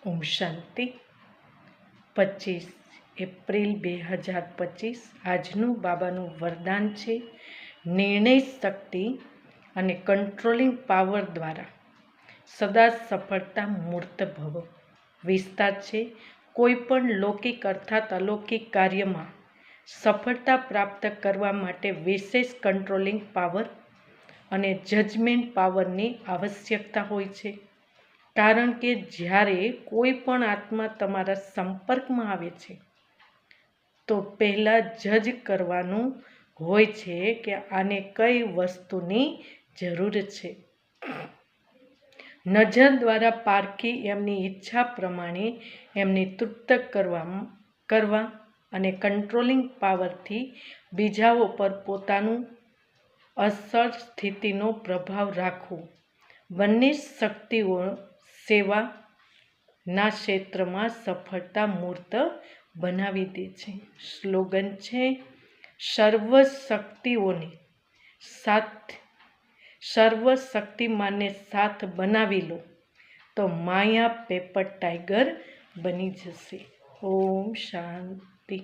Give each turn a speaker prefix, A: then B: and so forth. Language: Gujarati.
A: ઓમ શાંતિ 25 એપ્રિલ 2025 આજનું બાબાનું વરદાન છે નિર્ણય શક્તિ અને કંટ્રોલિંગ પાવર દ્વારા સદા સફળતા મૂર્ત ભવ. વિસ્તાર છે કોઈ પણ લૌકિક અર્થાત અલૌકિક કાર્યમાં સફળતા પ્રાપ્ત કરવા માટે વિશેષ કંટ્રોલિંગ પાવર અને જજમેન્ટ પાવરની આવશ્યકતા હોય છે. કારણ કે જ્યારે કોઈ પણ આત્મા તમારા સંપર્કમાં આવે છે તો પહેલાં જજ કરવાનું હોય છે કે આને કઈ વસ્તુની જરૂર છે. નજર દ્વારા પારખી એમની ઈચ્છા પ્રમાણે એમને તૃપ્ત કરવા અને કંટ્રોલિંગ પાવરથી બીજાઓ પર પોતાનું અસર સ્થિતિનો પ્રભાવ રાખવો. બંને શક્તિઓ સેવાના ક્ષેત્રમાં સફળતા મૂર્ત બનાવી દે છે. સ્લોગન છે સર્વ શક્તિમાનને સાથ બનાવી લો તો માયા પેપર ટાઈગર બની જશે. ઓમ શાંતિ.